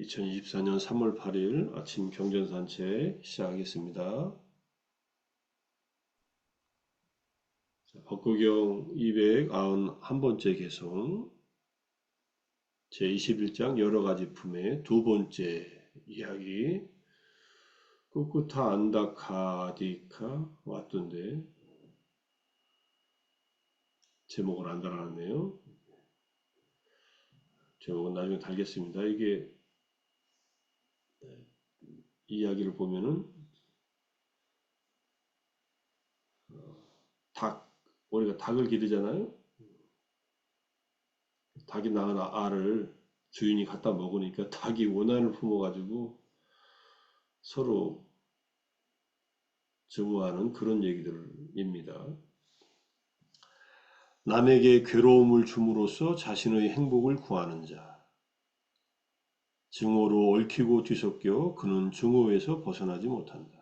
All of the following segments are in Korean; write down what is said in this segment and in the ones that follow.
2024년 3월 8일 아침 경전산책 시작하겠습니다. 법구경 291번째 개송 제21장 여러가지 품의 두 번째 이야기 꿋꿋하 안다카디카 왔던데 제목을 안 달아놨네요. 제목은 나중에 달겠습니다. 이게 이야기를 보면은 우리가 닭을 기르잖아요. 닭이 낳은 알을 주인이 갖다 먹으니까 닭이 원한을 품어가지고 서로 증오하는 그런 얘기들입니다. 남에게 괴로움을 줌으로써 자신의 행복을 구하는 자. 증오로 얽히고 뒤섞여 그는 증오에서 벗어나지 못한다.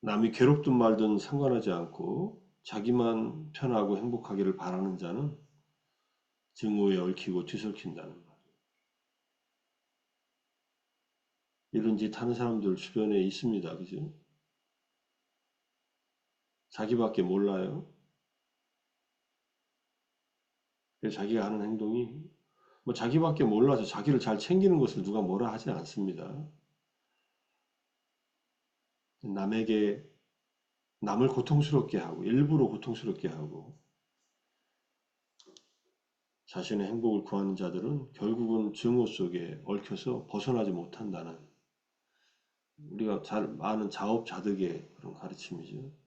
남이 괴롭든 말든 상관하지 않고 자기만 편하고 행복하기를 바라는 자는 증오에 얽히고 뒤섞인다는 말. 이런 짓 하는 사람들 주변에 있습니다. 그죠? 자기밖에 몰라요. 그래서 자기가 하는 행동이 뭐 자기밖에 몰라서 자기를 잘 챙기는 것을 누가 뭐라 하지 않습니다. 남에게 남을 고통스럽게 하고 일부러 고통스럽게 하고 자신의 행복을 구하는 자들은 결국은 증오 속에 얽혀서 벗어나지 못한다는 우리가 잘 아는 자업자득의 그런 가르침이죠.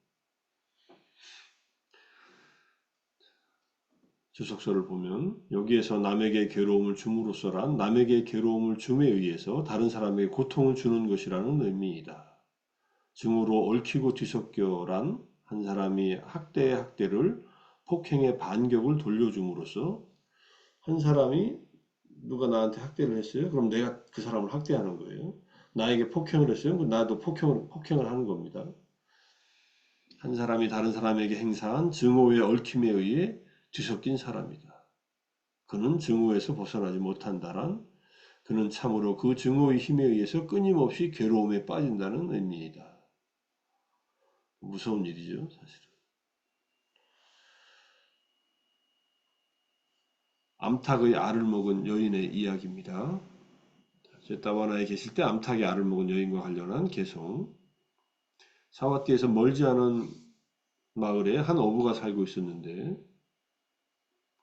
주석서를 보면 여기에서 남에게 괴로움을 줌으로써란 남에게 괴로움을 줌에 의해서 다른 사람에게 고통을 주는 것이라는 의미이다. 증오로 얽히고 뒤섞여란 한 사람이 학대의 학대를 폭행의 반격을 돌려줌으로써 한 사람이 누가 나한테 학대를 했어요? 그럼 내가 그 사람을 학대하는 거예요. 나에게 폭행을 했어요? 그럼 나도 폭행을 하는 겁니다. 한 사람이 다른 사람에게 행사한 증오의 얽힘에 의해 뒤섞인 사람이다. 그는 증오에서 벗어나지 못한다란 그는 참으로 그 증오의 힘에 의해서 끊임없이 괴로움에 빠진다는 의미이다. 무서운 일이죠, 사실은. 암탉의 알을 먹은 여인의 이야기입니다. 제따바나에 계실 때 암탉의 알을 먹은 여인과 관련한 개송. 사와띠에서 멀지 않은 마을에 한 어부가 살고 있었는데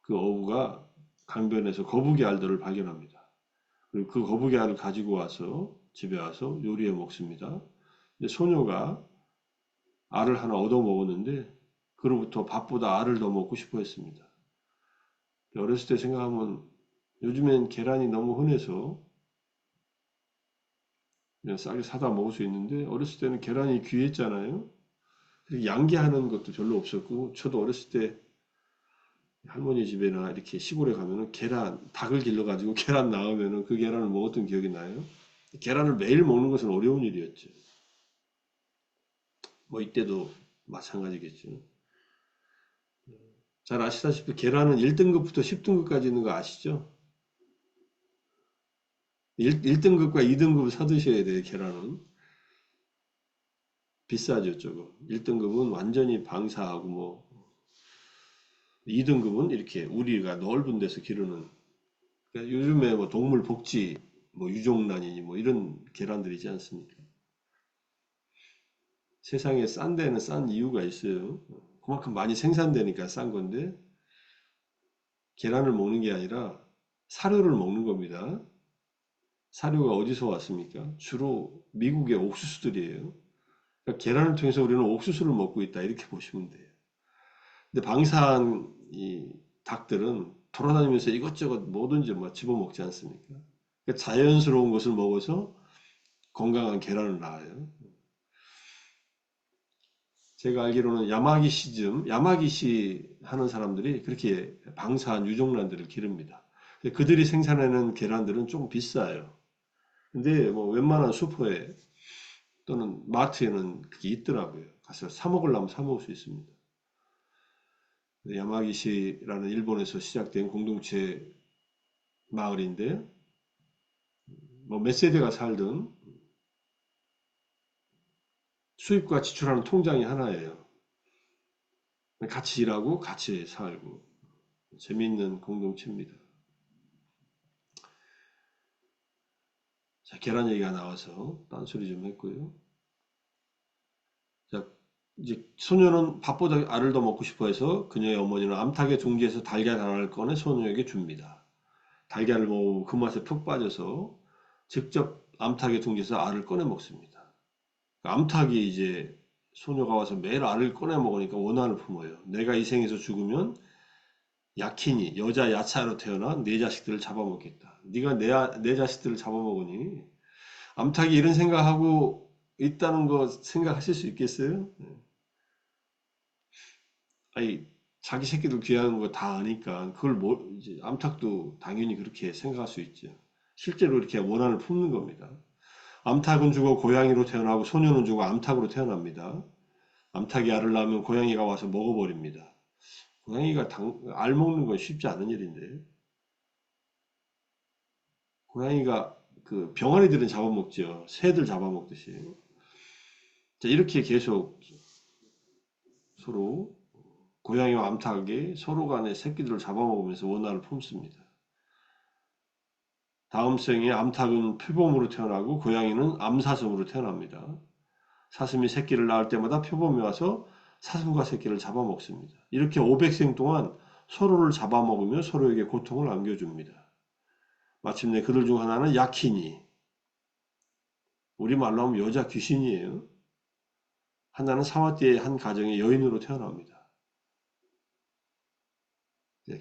그 어부가 강변에서 거북이 알들을 발견합니다. 그리고 그 거북이 알을 가지고 와서 집에 와서 요리해 먹습니다. 근데 소녀가 알을 하나 얻어 먹었는데 그로부터 밥보다 알을 더 먹고 싶어 했습니다. 어렸을 때 생각하면 요즘엔 계란이 너무 흔해서 그냥 싸게 사다 먹을 수 있는데 어렸을 때는 계란이 귀했잖아요. 그리고 양계하는 것도 별로 없었고 저도 어렸을 때 할머니 집에나 이렇게 시골에 가면은 닭을 길러가지고 계란 나오면은 그 계란을 먹었던 기억이 나요. 계란을 매일 먹는 것은 어려운 일이었죠. 뭐 이때도 마찬가지겠죠. 잘 아시다시피 계란은 1등급부터 10등급까지 있는 거 아시죠? 1등급과 2등급을 사드셔야 돼요, 계란은. 비싸죠, 조금. 1등급은 완전히 방사하고 뭐 2등급은 이렇게 우리가 넓은 데서 기르는 그러니까 요즘에 뭐 동물 복지 뭐 유종란이니 뭐 이런 계란들이지 않습니까? 세상에 싼 데는 싼 이유가 있어요. 그만큼 많이 생산되니까 싼 건데 계란을 먹는 게 아니라 사료를 먹는 겁니다. 사료가 어디서 왔습니까? 주로 미국의 옥수수들이에요. 그러니까 계란을 통해서 우리는 옥수수를 먹고 있다 이렇게 보시면 돼요. 근데 방사한 이 닭들은 돌아다니면서 이것저것 뭐든지 뭐 집어먹지 않습니까? 그러니까 자연스러운 것을 먹어서 건강한 계란을 낳아요. 제가 알기로는 야마기시 하는 사람들이 그렇게 방사한 유종란들을 기릅니다. 그들이 생산하는 계란들은 좀 비싸요. 근데 뭐 웬만한 슈퍼에 또는 마트에는 그게 있더라고요. 가서 사 먹으려면 사 먹을 수 있습니다. 야마기시라는 일본에서 시작된 공동체 마을인데 뭐 몇 세대가 살든 수입과 지출하는 통장이 하나예요. 같이 일하고 같이 살고 재미있는 공동체입니다. 자, 계란 얘기가 나와서 딴소리 좀 했고요. 자, 이제 소녀는 밥보다 알을 더 먹고 싶어 해서 그녀의 어머니는 암탉의 둥지에서 달걀 하나를 꺼내 소녀에게 줍니다. 달걀을 먹고 그 맛에 푹 빠져서 직접 암탉의 둥지에서 알을 꺼내 먹습니다. 암탉이 이제 소녀가 와서 매일 알을 꺼내 먹으니까 원한을 품어요. 내가 이 생에서 죽으면 약히니 여자 야차로 태어나 내 자식들을 잡아먹겠다. 네가 내 자식들을 잡아먹으니 암탉이 이런 생각하고 있다는 거 생각하실 수 있겠어요? 아니 자기 새끼들 귀하는 거 다 아니까 그걸 뭐 이제 암탉도 당연히 그렇게 생각할 수 있죠. 실제로 이렇게 원한을 품는 겁니다. 암탉은 죽어 고양이로 태어나고 소녀는 죽어 암탉으로 태어납니다. 암탉이 알을 낳으면 고양이가 와서 먹어버립니다. 고양이가 알 먹는 건 쉽지 않은 일인데 고양이가 그 병아리들은 잡아먹죠. 새들 잡아먹듯이. 자, 이렇게 계속 서로 고양이와 암탉이 서로 간의 새끼들을 잡아먹으면서 원한을 품습니다. 다음 생에 암탉은 표범으로 태어나고 고양이는 암사슴으로 태어납니다. 사슴이 새끼를 낳을 때마다 표범이 와서 사슴과 새끼를 잡아먹습니다. 이렇게 500생 동안 서로를 잡아먹으며 서로에게 고통을 안겨줍니다. 마침내 그들 중 하나는 야키니, 우리말로 하면 여자 귀신이에요. 하나는 사마띠의 한 가정의 여인으로 태어납니다.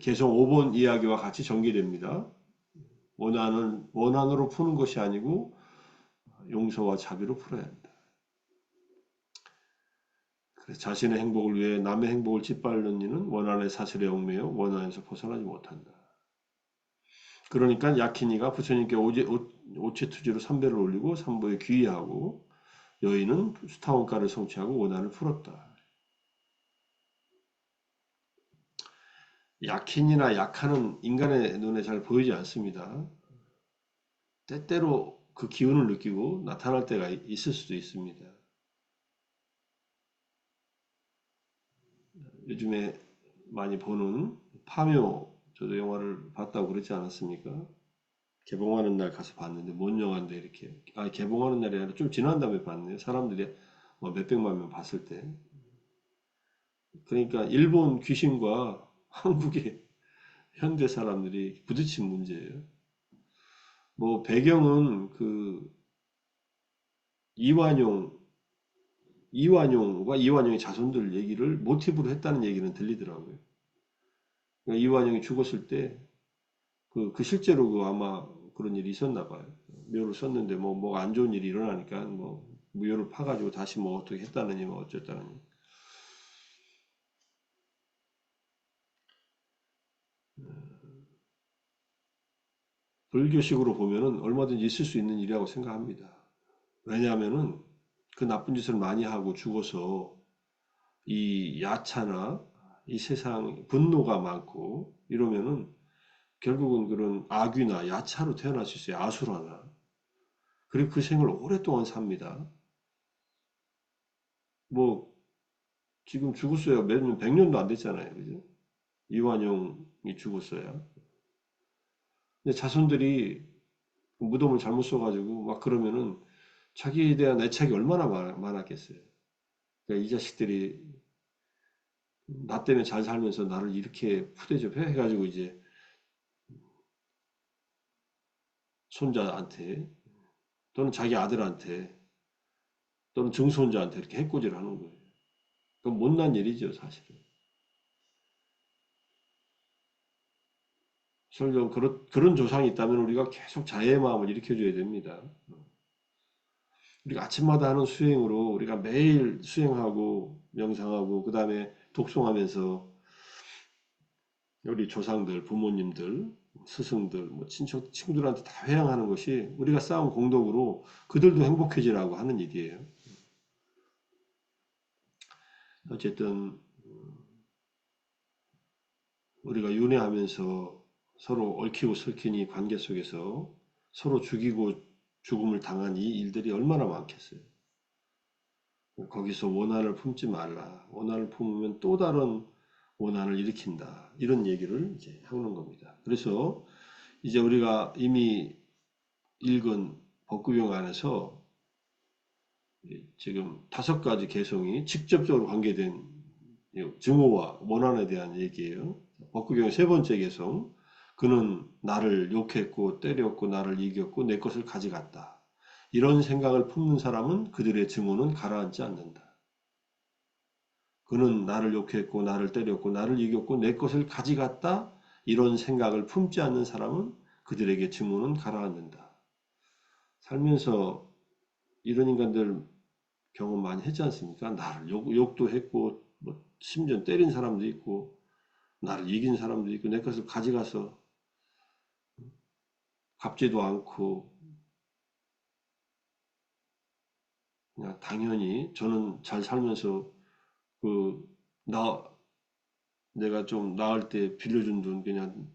계속 5번 이야기와 같이 전개됩니다. 원한으로 푸는 것이 아니고 용서와 자비로 풀어야 한다. 그래서 자신의 행복을 위해 남의 행복을 짓밟는 이는 원한의 사슬에 얽매여 원한에서 벗어나지 못한다. 그러니까 야키니가 부처님께 오체투지로 삼배를 올리고 삼보에 귀의하고 여인은 수타원가를 성취하고 원한을 풀었다. 약힌이나 약하는 인간의 눈에 잘 보이지 않습니다. 때때로 그 기운을 느끼고 나타날 때가 있을 수도 있습니다. 요즘에 많이 보는 파묘, 저도 영화를 봤다고 그러지 않았습니까? 개봉하는 날 가서 봤는데 뭔 영화인데 이렇게 개봉하는 날이 아니라 좀 지난 다음에 봤네요. 사람들이 뭐 몇백만 명 봤을 때. 그러니까 일본 귀신과 한국의 현대 사람들이 부딪힌 문제예요. 뭐 배경은 그 이완용, 이완용과 이완용의 자손들 얘기를 모티브로 했다는 얘기는 들리더라고요. 그러니까 이완용이 죽었을 때 그 실제로 그 아마 그런 일이 있었나 봐요. 묘를 썼는데 뭐가 안 좋은 일이 일어나니까 뭐 묘를 파가지고 다시 뭐 어떻게 했다느니 뭐 어쨌다느니. 불교식으로 보면은 얼마든지 있을 수 있는 일이라고 생각합니다. 왜냐하면은 그 나쁜 짓을 많이 하고 죽어서 이 야차나 이 세상 분노가 많고 이러면은 결국은 그런 악귀나 야차로 태어날 수 있어요. 아수라나. 그리고 그 생을 오랫동안 삽니다. 뭐 지금 죽었어야 몇 년, 100년도 안 됐잖아요. 그죠? 이완용이 죽었어야. 근데 자손들이 무덤을 잘못 써가지고 막 그러면은 자기에 대한 애착이 얼마나 많았겠어요. 그러니까 이 자식들이 나 때문에 잘 살면서 나를 이렇게 푸대접해 해가지고 이제 손자한테 또는 자기 아들한테 또는 증손자한테 이렇게 해코지를 하는 거예요. 그건 못난 일이죠, 사실은. 설령 그런 조상이 있다면 우리가 계속 자애의 마음을 일으켜줘야 됩니다. 우리가 아침마다 하는 수행으로 우리가 매일 수행하고 명상하고 그 다음에 독송하면서 우리 조상들, 부모님들, 스승들, 뭐 친척, 친구들한테 다 회양하는 것이 우리가 쌓은 공덕으로 그들도 행복해지라고 하는 일이에요. 어쨌든 우리가 윤회하면서 서로 얽히고 설킨 이 관계 속에서 서로 죽이고 죽음을 당한 이 일들이 얼마나 많겠어요. 거기서 원한을 품지 말라. 원한을 품으면 또 다른 원한을 일으킨다. 이런 얘기를 이제 하는 겁니다. 그래서 이제 우리가 이미 읽은 법구경 안에서 지금 5가지 개성이 직접적으로 관계된 증오와 원한에 대한 얘기예요. 법구경의 3번째 개성. 그는 나를 욕했고 때렸고 나를 이겼고 내 것을 가져갔다. 이런 생각을 품는 사람은 그들의 증오는 가라앉지 않는다. 그는 나를 욕했고 나를 때렸고 나를 이겼고 내 것을 가져갔다. 이런 생각을 품지 않는 사람은 그들에게 증오는 가라앉는다. 살면서 이런 인간들 경험 많이 했지 않습니까? 나를 욕도 했고 뭐 심지어 때린 사람도 있고 나를 이긴 사람도 있고 내 것을 가져가서 갚지도 않고 그냥 당연히 저는 잘 살면서 그 나 내가 좀 나을 때 빌려준 돈 그냥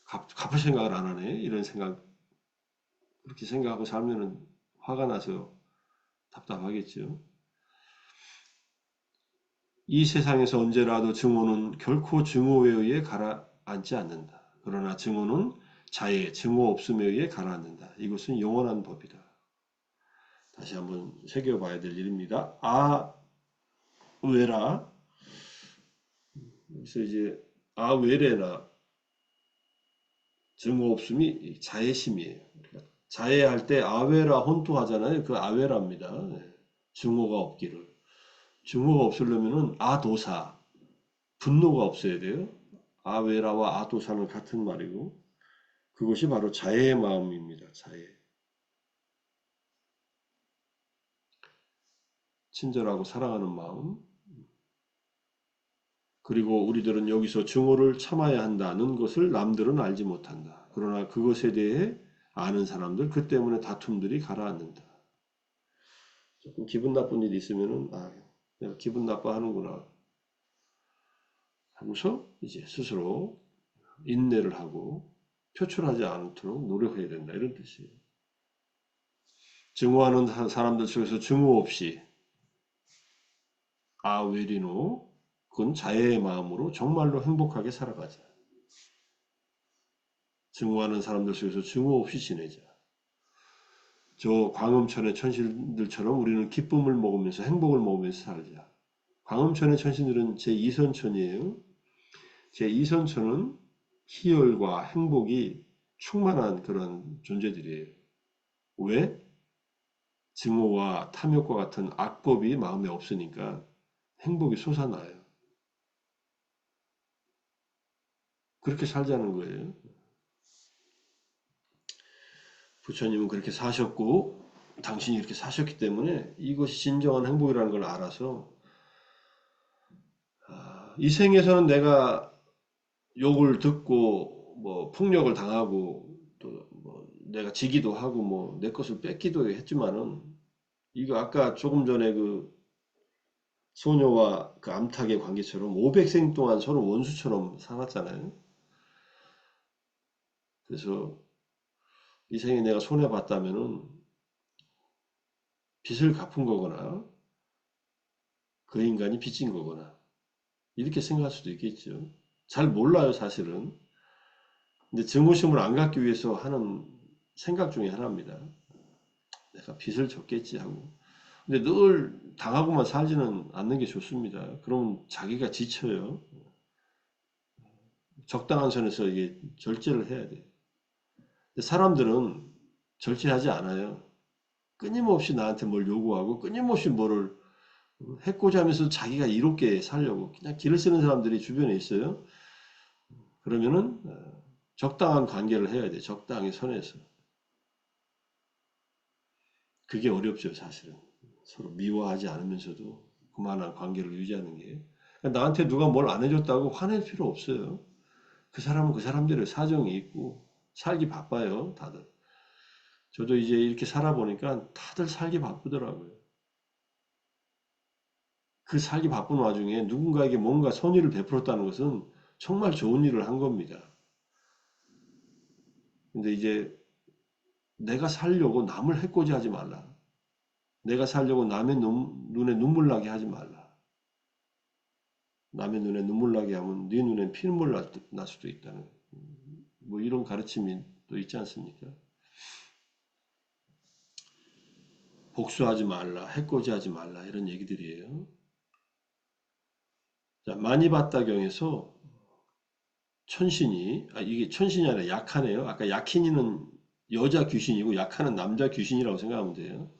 갚을 생각을 안 하네 이런 생각 그렇게 생각하고 살면은 화가 나서 답답하겠죠. 이 세상에서 언제라도 증오는 결코 증오에 의해 가라앉지 않는다. 그러나 증오는 자의 증오 없음에 의해 가라앉는다. 이것은 영원한 법이다. 다시 한번 새겨봐야 될 일입니다. 아외라 그래서 이제 아외래나 증오 없음이 자애심이에요. 그러니까 자애할 때 아외라 혼투 하잖아요. 그 아외라입니다. 네. 증오가 없기를. 증오가 없으려면은 아도사 분노가 없어야 돼요. 아외라와 아도사는 같은 말이고 그것이 바로 자애의 마음입니다. 자애. 친절하고 사랑하는 마음. 그리고 우리들은 여기서 증오를 참아야 한다는 것을 남들은 알지 못한다. 그러나 그것에 대해 아는 사람들, 그 때문에 다툼들이 가라앉는다. 조금 기분 나쁜 일이 있으면은, 내가 기분 나빠하는구나. 하면서 이제 스스로 인내를 하고 표출하지 않도록 노력해야 된다. 이런 뜻이에요. 증오하는 사람들 속에서 증오 없이 아웨리노 그건 자애의 마음으로 정말로 행복하게 살아가자. 증오하는 사람들 속에서 증오 없이 지내자. 저 광음천의 천신들처럼 우리는 기쁨을 먹으면서 행복을 먹으면서 살자. 광음천의 천신들은 제2선천이에요. 제2선천은 희열과 행복이 충만한 그런 존재들이에요. 왜? 증오와 탐욕과 같은 악법이 마음에 없으니까 행복이 솟아나요. 그렇게 살자는 거예요. 부처님은 그렇게 사셨고 당신이 이렇게 사셨기 때문에 이것이 진정한 행복이라는 걸 알아서 이 생에서는 내가 욕을 듣고 뭐 폭력을 당하고 또 뭐 내가 지기도 하고 뭐 내 것을 뺏기도 했지만은 이거 아까 조금 전에 그 소녀와 그 암탉의 관계처럼 500생 동안 서로 원수처럼 살았잖아요. 그래서 이 생에 내가 손해 봤다면은 빚을 갚은 거거나 그 인간이 빚진 거거나 이렇게 생각할 수도 있겠죠. 잘 몰라요, 사실은. 근데 증오심을 안 갖기 위해서 하는 생각 중에 하나입니다. 내가 빚을 졌겠지 하고. 근데 늘 당하고만 살지는 않는 게 좋습니다. 그러면 자기가 지쳐요. 적당한 선에서 이게 절제를 해야 돼요. 근데 사람들은 절제하지 않아요. 끊임없이 나한테 뭘 요구하고 끊임없이 뭐를 해코지 하면서 자기가 이롭게 살려고 그냥 길을 쓰는 사람들이 주변에 있어요. 그러면은 적당한 관계를 해야 돼. 적당히 선에서. 그게 어렵죠, 사실은. 서로 미워하지 않으면서도 그만한 관계를 유지하는 게. 그러니까 나한테 누가 뭘 안 해줬다고 화낼 필요 없어요. 그 사람은 그 사람들의 사정이 있고 살기 바빠요, 다들. 저도 이제 이렇게 살아보니까 다들 살기 바쁘더라고요. 그 살기 바쁜 와중에 누군가에게 뭔가 선의를 베풀었다는 것은 정말 좋은 일을 한 겁니다. 근데 이제 내가 살려고 남을 해코지 하지 말라. 내가 살려고 남의 눈에 눈물 나게 하지 말라. 남의 눈에 눈물 나게 하면 네 눈에 피눈물 날 수도 있다는 뭐 이런 가르침이 또 있지 않습니까? 복수하지 말라, 해코지하지 말라 이런 얘기들이에요. 자, 마니바타경에서 천신이 이게 천신이 아니라 약하네요. 아까 약hin이는 여자 귀신이고 약하는 남자 귀신이라고 생각하면 돼요.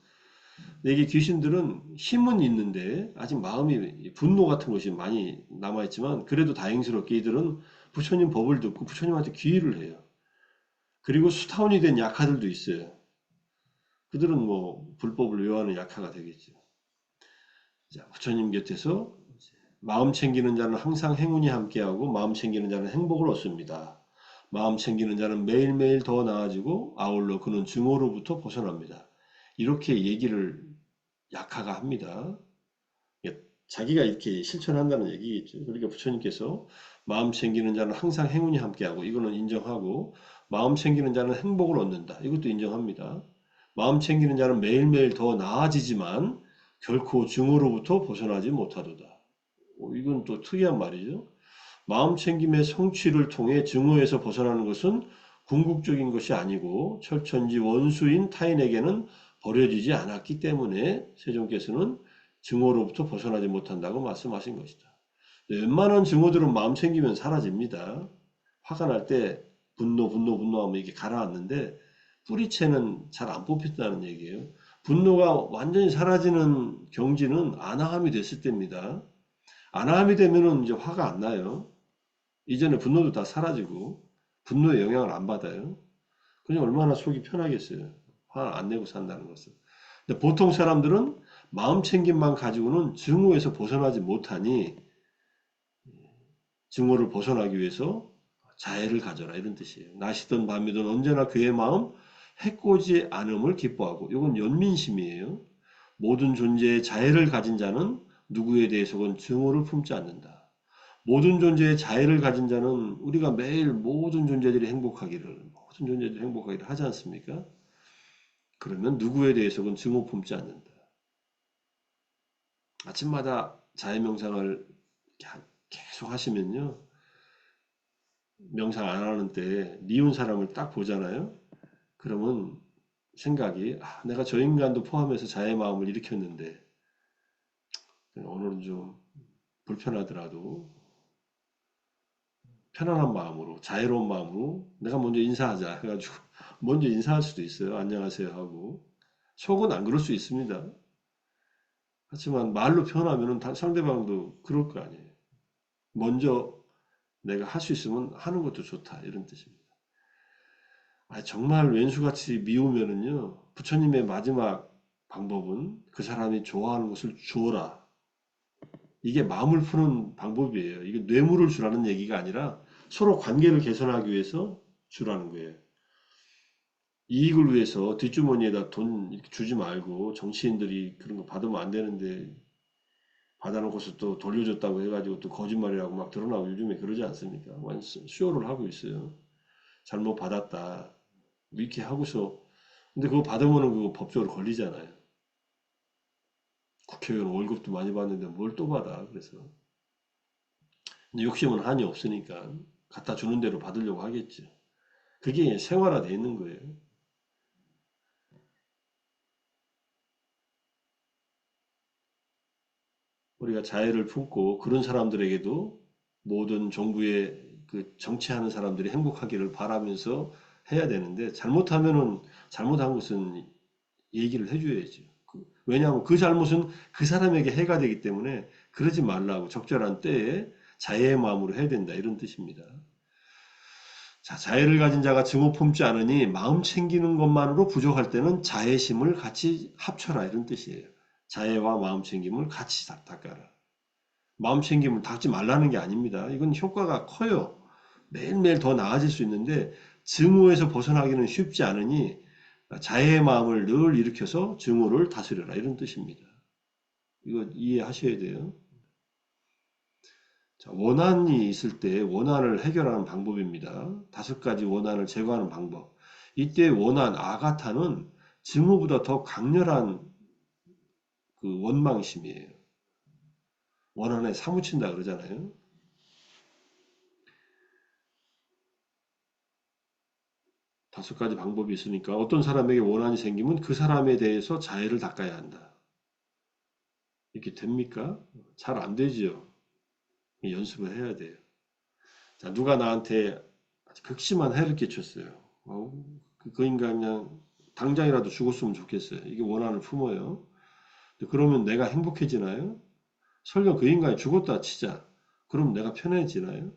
근데 이게 귀신들은 힘은 있는데 아직 마음이 분노 같은 것이 많이 남아있지만 그래도 다행스럽게 이들은 부처님 법을 듣고 부처님한테 귀의를 해요. 그리고 수타원이 된 약하들도 있어요. 그들은 뭐 불법을 외워하는 약하가 되겠죠. 자, 부처님 곁에서 마음 챙기는 자는 항상 행운이 함께하고 마음 챙기는 자는 행복을 얻습니다. 마음 챙기는 자는 매일매일 더 나아지고 아울러 그는 증오로부터 벗어납니다. 이렇게 얘기를 약하가 합니다. 자기가 이렇게 실천한다는 얘기겠죠. 그러니까 부처님께서 마음 챙기는 자는 항상 행운이 함께하고 이거는 인정하고 마음 챙기는 자는 행복을 얻는다. 이것도 인정합니다. 마음 챙기는 자는 매일매일 더 나아지지만 결코 증오로부터 벗어나지 못하도다. 이건 또 특이한 말이죠. 마음 챙김의 성취를 통해 증오에서 벗어나는 것은 궁극적인 것이 아니고 철천지 원수인 타인에게는 버려지지 않았기 때문에 세종께서는 증오로부터 벗어나지 못한다고 말씀하신 것이다. 웬만한 증오들은 마음 챙기면 사라집니다. 화가 날 때 분노하면 이게 가라앉는데 뿌리채는 잘 안 뽑힌다는 얘기예요. 분노가 완전히 사라지는 경지는 안화함이 됐을 때입니다. 안화함이 되면은 이제 화가 안 나요. 이전에 분노도 다 사라지고 분노의 영향을 안 받아요. 그냥 얼마나 속이 편하겠어요. 화 안 내고 산다는 것은. 근데 보통 사람들은 마음 챙김만 가지고는 증오에서 벗어나지 못하니 증오를 벗어나기 위해서 자애를 가져라 이런 뜻이에요. 낮이든 밤이든 언제나 그의 마음 해코지 않음을 기뻐하고 이건 연민심이에요. 모든 존재의 자애를 가진 자는 누구에 대해서건 증오를 품지 않는다. 모든 존재의 자애를 가진 자는 우리가 매일 모든 존재들이 행복하기를 하지 않습니까? 그러면 누구에 대해서는 증오 품지 않는다. 아침마다 자애 명상을 계속 하시면요. 명상 안 하는 때 미운 사람을 딱 보잖아요. 그러면 생각이 내가 저 인간도 포함해서 자애 마음을 일으켰는데 오늘은 좀 불편하더라도 편안한 마음으로 자애로운 마음으로 내가 먼저 인사하자 해가지고 먼저 인사할 수도 있어요. 안녕하세요 하고 속은 안 그럴 수 있습니다. 하지만 말로 표현하면 상대방도 그럴 거 아니에요. 먼저 내가 할 수 있으면 하는 것도 좋다 이런 뜻입니다. 정말 왼수같이 미우면은요 부처님의 마지막 방법은 그 사람이 좋아하는 것을 주어라. 이게 마음을 푸는 방법이에요. 이게 뇌물을 주라는 얘기가 아니라 서로 관계를 개선하기 위해서 주라는 거예요. 이익을 위해서 뒷주머니에다 돈 이렇게 주지 말고 정치인들이 그런 거 받으면 안 되는데 받아놓고서 또 돌려줬다고 해가지고 또 거짓말이라고 막 드러나고 요즘에 그러지 않습니까? 완전 쇼를 하고 있어요. 잘못 받았다. 이렇게 하고서 근데 그거 받으면은 그거 법적으로 걸리잖아요. 국회의원 월급도 많이 받는데 뭘 또 받아. 그래서 근데 욕심은 한이 없으니까 갖다 주는 대로 받으려고 하겠죠. 그게 생활화되어 있는 거예요. 우리가 자애를 품고 그런 사람들에게도 모든 정부의 그 정치하는 사람들이 행복하기를 바라면서 해야 되는데 잘못하면은 잘못한 것은 얘기를 해줘야죠. 왜냐하면 그 잘못은 그 사람에게 해가 되기 때문에 그러지 말라고 적절한 때에 자애의 마음으로 해야 된다 이런 뜻입니다. 자, 자애를 가진 자가 증오 품지 않으니 마음 챙기는 것만으로 부족할 때는 자애심을 같이 합쳐라 이런 뜻이에요. 자애와 마음 챙김을 같이 닦아라. 마음 챙김을 닦지 말라는 게 아닙니다. 이건 효과가 커요. 매일매일 더 나아질 수 있는데 증오에서 벗어나기는 쉽지 않으니 자애의 마음을 늘 일으켜서 증오를 다스려라 이런 뜻입니다. 이거 이해하셔야 돼요. 자, 원한이 있을 때 원한을 해결하는 방법입니다. 5가지 원한을 제거하는 방법. 이때 원한 아가타는 증오보다 더 강렬한 그 원망심이에요. 원한에 사무친다 그러잖아요. 다섯 가지 방법이 있으니까 어떤 사람에게 원한이 생기면 그 사람에 대해서 자애를 닦아야 한다. 이렇게 됩니까? 잘 안 되지요. 연습을 해야 돼요. 자, 누가 나한테 극심한 해를 끼쳤어요. 그 인간 그냥 당장이라도 죽었으면 좋겠어요. 이게 원한을 품어요. 그러면 내가 행복해지나요? 설령 그 인간이 죽었다 치자. 그럼 내가 편해지나요?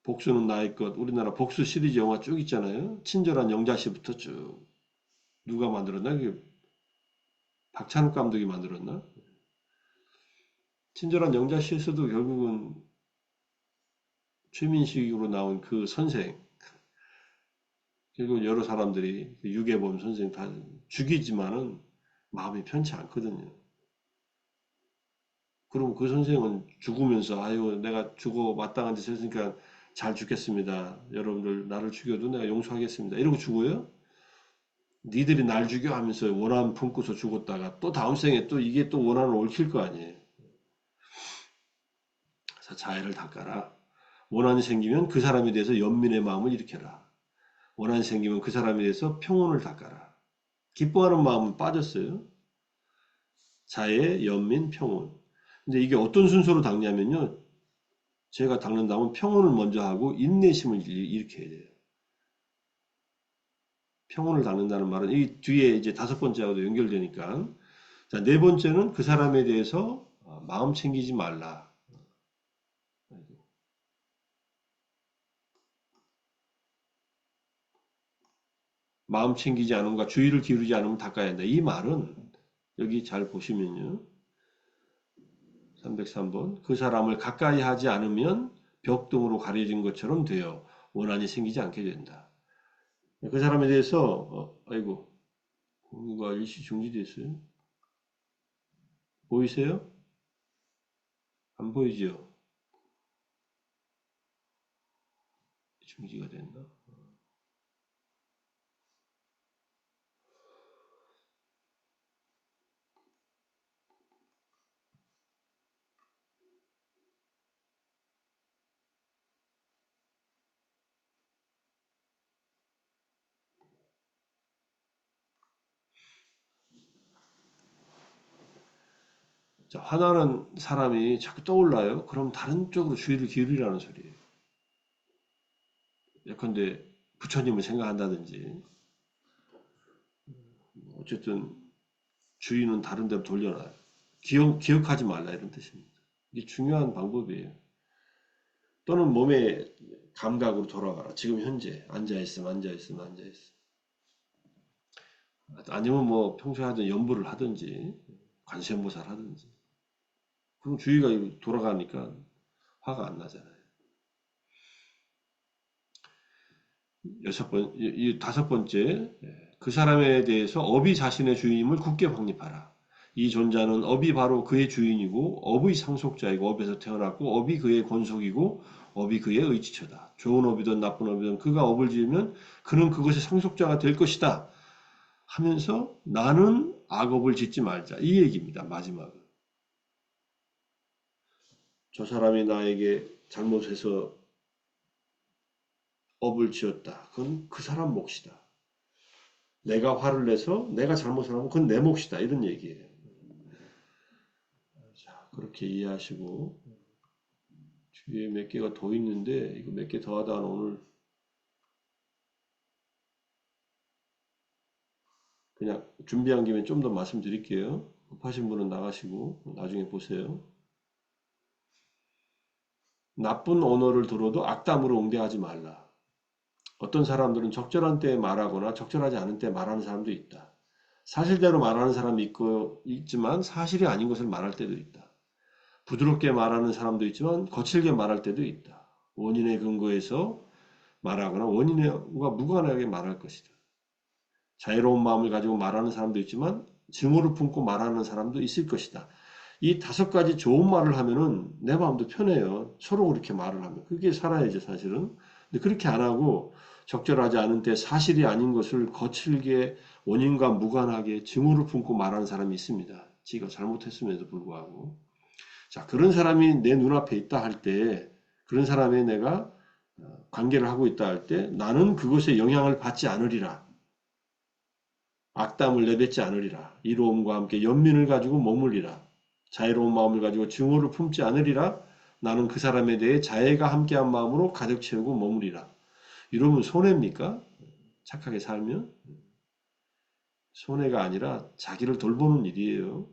복수는 나의 것. 우리나라 복수 시리즈 영화 쭉 있잖아요. 친절한 영자씨부터 쭉. 누가 만들었나? 그게 박찬욱 감독이 만들었나? 친절한 영자씨에서도 결국은 최민식으로 나온 그 선생, 결국 여러 사람들이 그 유괴범 선생 다 죽이지만은 마음이 편치 않거든요. 그럼 그 선생은 죽으면서 아유 내가 죽어 마땅한 짓을 했으니까 잘 죽겠습니다. 여러분들 나를 죽여도 내가 용서하겠습니다. 이러고 죽어요? 니들이 날 죽여 하면서 원한 품고서 죽었다가 또 다음 생에 또 이게 또 원한을 얽힐 거 아니에요. 그래서 자애를 닦아라. 원한이 생기면 그 사람에 대해서 연민의 마음을 일으켜라. 원한이 생기면 그 사람에 대해서 평온을 닦아라. 기뻐하는 마음은 빠졌어요. 자애, 연민, 평온. 근데 이게 어떤 순서로 닦냐면요. 제가 닦는다면 평온을 먼저 하고 인내심을 일으켜야 돼요. 평온을 닦는다는 말은 이 뒤에 이제 다섯 번째하고도 연결되니까. 자, 네 번째는 그 사람에 대해서 마음 챙기지 말라. 마음 챙기지 않음과 주의를 기울이지 않으면 닦아야 한다. 이 말은 여기 잘 보시면요. 303번. 그 사람을 가까이 하지 않으면 벽동으로 가려진 것처럼 되어 원한이 생기지 않게 된다. 그 사람에 대해서 아이고 공유가 일시 중지됐어요. 보이세요? 안 보이지요? 중지가 됐나? 자, 화나는 사람이 자꾸 떠올라요. 그럼 다른 쪽으로 주의를 기울이라는 소리예요. 예컨대 부처님을 생각한다든지 어쨌든 주의는 다른 데로 돌려놔요. 기억하지 말라 이런 뜻입니다. 이게 중요한 방법이에요. 또는 몸의 감각으로 돌아가라. 지금 현재 앉아있으면 앉아있으면 앉아있어. 아니면 뭐 평소에 하던 연부를 하든지 관세음보살 하든지. 그럼 주의가 돌아가니까 화가 안 나잖아요. 이 다섯 번째, 그 사람에 대해서 업이 자신의 주인임을 굳게 확립하라. 이 존재는 업이 바로 그의 주인이고 업의 상속자이고 업에서 태어났고 업이 그의 권속이고 업이 그의 의지처다. 좋은 업이든 나쁜 업이든 그가 업을 지으면 그는 그것의 상속자가 될 것이다. 하면서 나는 악업을 짓지 말자. 이 얘기입니다. 마지막은. 저 사람이 나에게 잘못해서 업을 지었다. 그건 그 사람 몫이다. 내가 화를 내서 내가 잘못을 하면 그건 내 몫이다. 이런 얘기예요. 자, 그렇게 이해하시고 뒤에 몇 개가 더 있는데 이거 몇 개 더 하다가 오늘 그냥 준비한 김에 좀 더 말씀드릴게요. 급하신 분은 나가시고 나중에 보세요. 나쁜 언어를 들어도 악담으로 응대하지 말라. 어떤 사람들은 적절한 때에 말하거나 적절하지 않은 때에 말하는 사람도 있다. 사실대로 말하는 사람이 있지만 사실이 아닌 것을 말할 때도 있다. 부드럽게 말하는 사람도 있지만 거칠게 말할 때도 있다. 원인의 근거에서 말하거나 원인과 무관하게 말할 것이다. 자유로운 마음을 가지고 말하는 사람도 있지만 증오를 품고 말하는 사람도 있을 것이다. 이 5가지 좋은 말을 하면은 내 마음도 편해요. 서로 그렇게 말을 하면. 그게 살아야지, 사실은. 근데 그렇게 안 하고 적절하지 않은 때 사실이 아닌 것을 거칠게 원인과 무관하게 증오를 품고 말하는 사람이 있습니다. 지가 잘못했음에도 불구하고. 자, 그런 사람이 내 눈앞에 있다 할 때, 그런 사람의 내가 관계를 하고 있다 할 때, 나는 그것에 영향을 받지 않으리라. 악담을 내뱉지 않으리라. 이로움과 함께 연민을 가지고 머물리라. 자애로운 마음을 가지고 증오를 품지 않으리라. 나는 그 사람에 대해 자애가 함께한 마음으로 가득 채우고 머무리라. 이러면 손해입니까? 착하게 살면? 손해가 아니라 자기를 돌보는 일이에요.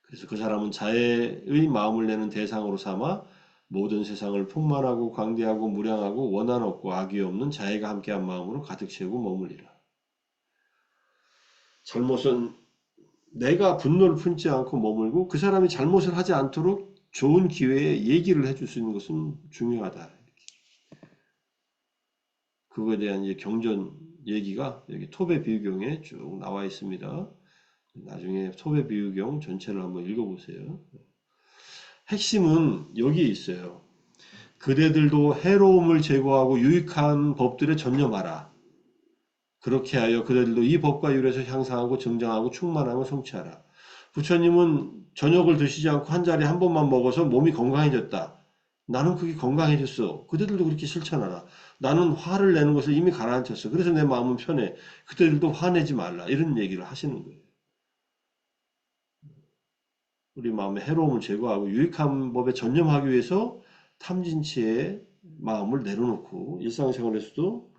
그래서 그 사람은 자애의 마음을 내는 대상으로 삼아 모든 세상을 풍만하고 광대하고 무량하고 원한 없고 악이 없는 자애가 함께한 마음으로 가득 채우고 머물리라. 잘못은 내가 분노를 품지 않고 머물고 그 사람이 잘못을 하지 않도록 좋은 기회에 얘기를 해줄 수 있는 것은 중요하다. 그거에 대한 이제 경전 얘기가 여기 토배 비유경에 쭉 나와 있습니다. 나중에 토배 비유경 전체를 한번 읽어보세요. 핵심은 여기에 있어요. 그대들도 해로움을 제거하고 유익한 법들에 전념하라. 그렇게 하여 그대들도 이 법과 율에서 향상하고 정정하고 충만함을 성취하라. 부처님은 저녁을 드시지 않고 한 자리 한 번만 먹어서 몸이 건강해졌다. 나는 그게 건강해졌어. 그대들도 그렇게 실천하라. 나는 화를 내는 것을 이미 가라앉혔어. 그래서 내 마음은 편해. 그대들도 화내지 말라. 이런 얘기를 하시는 거예요. 우리 마음의 해로움을 제거하고 유익한 법에 전념하기 위해서 탐진치의 마음을 내려놓고 일상생활에서도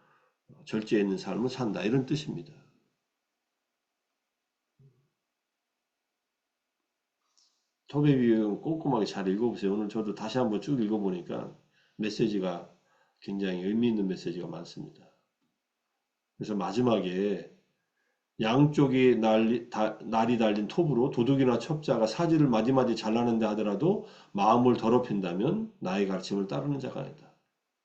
절제에 있는 삶을 산다. 이런 뜻입니다. 토베비용 꼼꼼하게 잘 읽어보세요. 오늘 저도 다시 한번 쭉 읽어보니까 메시지가 굉장히 의미 있는 메시지가 많습니다. 그래서 마지막에 양쪽이 날이 달린 톱으로 도둑이나 첩자가 사지를 마디마디 잘라낸다 하더라도 마음을 더럽힌다면 나의 가르침을 따르는 자가 아니다.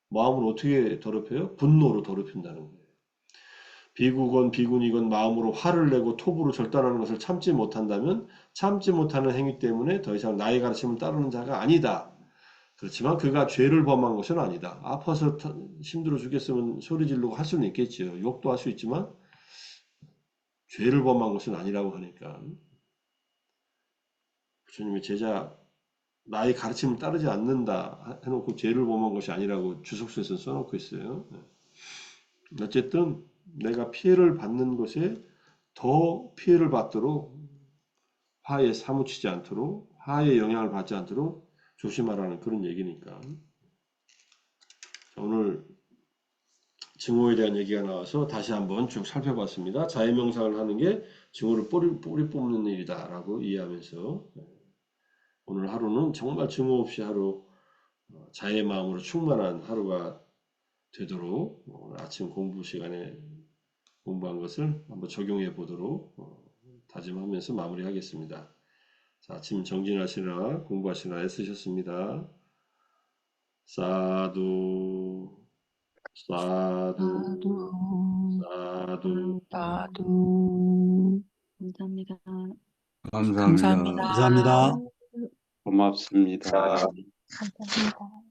마음을 어떻게 더럽혀요? 분노로 더럽힌다는 거예요. 비구건 비군이건 마음으로 화를 내고 톱으로 절단하는 것을 참지 못한다면 참지 못하는 행위 때문에 더 이상 나의 가르침을 따르는 자가 아니다. 그렇지만 그가 죄를 범한 것은 아니다. 아파서 힘들어 죽겠으면 소리 지르고 할 수는 있겠지요. 욕도 할 수 있지만 죄를 범한 것은 아니라고 하니까 부처님의 제자 나의 가르침을 따르지 않는다 해놓고 죄를 범한 것이 아니라고 주석서에서 써놓고 있어요. 어쨌든 내가 피해를 받는 것에 더 피해를 받도록 화에 사무치지 않도록 화에 영향을 받지 않도록 조심하라는 그런 얘기니까 오늘 증오에 대한 얘기가 나와서 다시 한번 쭉 살펴봤습니다. 자해명상을 하는 게 증오를 뿌리 뽑는 일이다라고 이해하면서 오늘 하루는 정말 증오 없이 하루 자의 마음으로 충만한 하루가 되도록 오늘 아침 공부 시간에 공부한 것을 한번 적용해 보도록 다짐하면서 마무리하겠습니다. 자, 아침 정진하시느라 공부하시느라 애쓰셨습니다. 사두 사두 사두, 사두 사두. 감사합니다. 감사합니다. 감사합니다. 고맙습니다. 감사합니다.